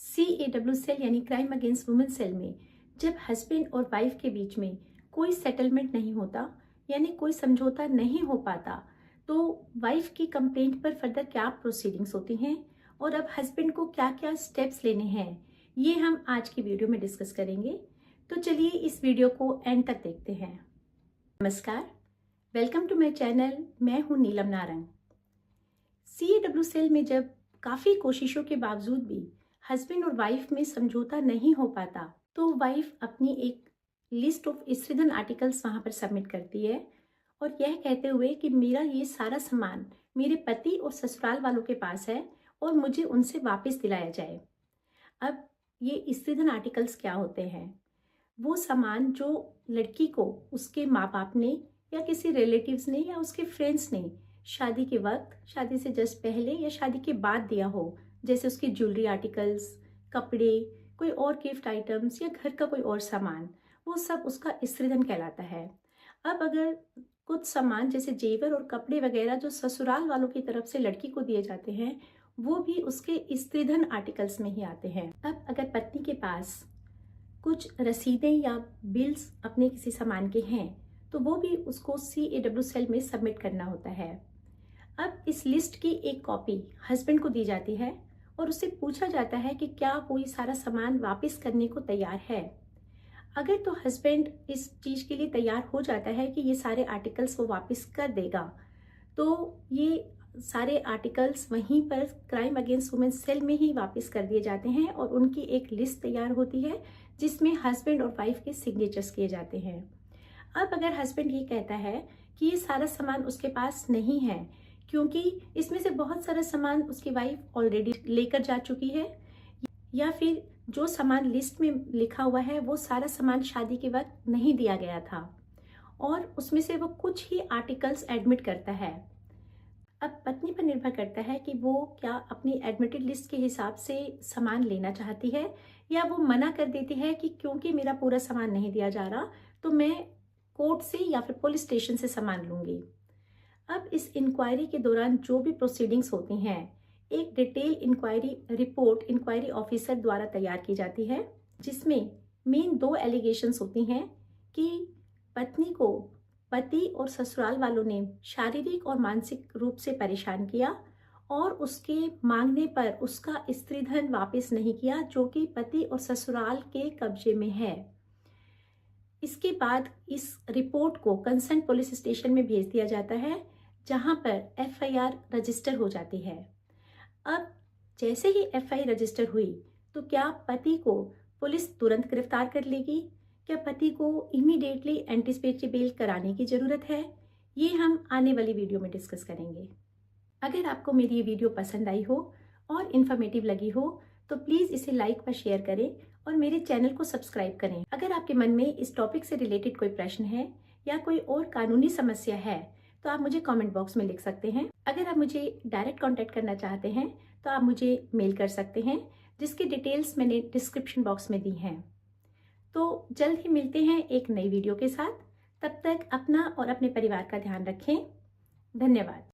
CAW cell यानी crime against women cell में जब हस्बैंड और वाइफ के बीच में कोई सेटलमेंट नहीं होता यानी कोई समझौता नहीं हो पाता, तो वाइफ की कंप्लेंट पर फर्दर क्या प्रोसीडिंग्स होती हैं और अब हस्बैंड को क्या क्या स्टेप्स लेने हैं, ये हम आज की वीडियो में डिस्कस करेंगे। तो चलिए इस वीडियो को एंड तक देखते हैं। नमस्कार, वेलकम टू माय चैनल। मैं हूं नीलम नारंग। CAW सेल में जब काफ़ी कोशिशों के बावजूद भी हस्बैंड और वाइफ में समझौता नहीं हो पाता, तो वाइफ अपनी एक लिस्ट ऑफ स्त्रीधन आर्टिकल्स वहाँ पर सबमिट करती है और यह कहते हुए कि मेरा ये सारा सामान मेरे पति और ससुराल वालों के पास है और मुझे उनसे वापस दिलाया जाए। अब ये स्त्रीधन आर्टिकल्स क्या होते हैं? वो सामान जो लड़की को उसके माँ बाप ने या किसी रिलेटिव्स ने या उसके फ्रेंड्स ने शादी के वक्त, शादी से जस्ट पहले या शादी के बाद दिया हो, जैसे उसकी ज्वेलरी आर्टिकल्स, कपड़े, कोई और गिफ्ट आइटम्स या घर का कोई और सामान, वो सब उसका स्त्रीधन कहलाता है। अब अगर कुछ सामान जैसे जेवर और कपड़े वगैरह जो ससुराल वालों की तरफ से लड़की को दिए जाते हैं, वो भी उसके स्त्रीधन आर्टिकल्स में ही आते हैं। अब अगर पत्नी के पास कुछ रसीदें या बिल्स अपने किसी सामान के हैं, तो वो भी उसको CAW सेल में सबमिट करना होता है। अब इस लिस्ट की एक कॉपी हस्बैंड को दी जाती है और उससे पूछा जाता है कि क्या वो ये सारा सामान वापस करने को तैयार है। अगर तो हस्बैंड इस चीज़ के लिए तैयार हो जाता है कि ये सारे आर्टिकल्स वो वापस कर देगा, तो ये सारे आर्टिकल्स वहीं पर क्राइम अगेंस्ट वुमेन सेल में ही वापस कर दिए जाते हैं और उनकी एक लिस्ट तैयार होती है जिसमें हस्बैंड और वाइफ के सिग्नेचर्स किए जाते हैं। अब अगर हस्बैंड ये कहता है कि ये सारा सामान उसके पास नहीं है क्योंकि इसमें से बहुत सारा सामान उसकी वाइफ ऑलरेडी लेकर जा चुकी है, या फिर जो सामान लिस्ट में लिखा हुआ है वो सारा सामान शादी के वक्त नहीं दिया गया था और उसमें से वो कुछ ही आर्टिकल्स एडमिट करता है। अब पत्नी पर निर्भर करता है कि वो क्या अपनी एडमिटेड लिस्ट के हिसाब से सामान लेना चाहती है या वो मना कर देती है कि क्योंकि मेरा पूरा सामान नहीं दिया जा रहा तो मैं कोर्ट से या फिर पुलिस स्टेशन से सामान लूँगी। अब इस इंक्वायरी के दौरान जो भी प्रोसीडिंग्स होती हैं, एक detail inquiry report inquiry officer द्वारा तैयार की जाती है, जिसमें मेन 2 एलिगेशंस होती हैं कि पत्नी को पति और ससुराल वालों ने शारीरिक और मानसिक रूप से परेशान किया और उसके मांगने पर उसका स्त्रीधन वापस नहीं किया जो कि पति और ससुराल के कब्जे में है। इसके बाद इस रिपोर्ट को कंसर्न पुलिस स्टेशन में भेज दिया जाता है, जहां पर FIR रजिस्टर हो जाती है। अब जैसे ही FIR रजिस्टर हुई तो क्या पति को पुलिस तुरंत गिरफ्तार कर लेगी? क्या पति को इमीडिएटली एंटीसिपेटरी बेल कराने की ज़रूरत है? ये हम आने वाली वीडियो में डिस्कस करेंगे। अगर आपको मेरी ये वीडियो पसंद आई हो और इन्फॉर्मेटिव लगी हो तो प्लीज़ इसे लाइक व शेयर करें और मेरे चैनल को सब्सक्राइब करें। अगर आपके मन में इस टॉपिक से रिलेटेड कोई प्रश्न है या कोई और कानूनी समस्या है तो आप मुझे कमेंट बॉक्स में लिख सकते हैं। अगर आप मुझे डायरेक्ट कॉन्टैक्ट करना चाहते हैं तो आप मुझे मेल कर सकते हैं, जिसकी डिटेल्स मैंने डिस्क्रिप्शन बॉक्स में दी हैं। तो जल्द ही मिलते हैं एक नई वीडियो के साथ। तब तक अपना और अपने परिवार का ध्यान रखें। धन्यवाद।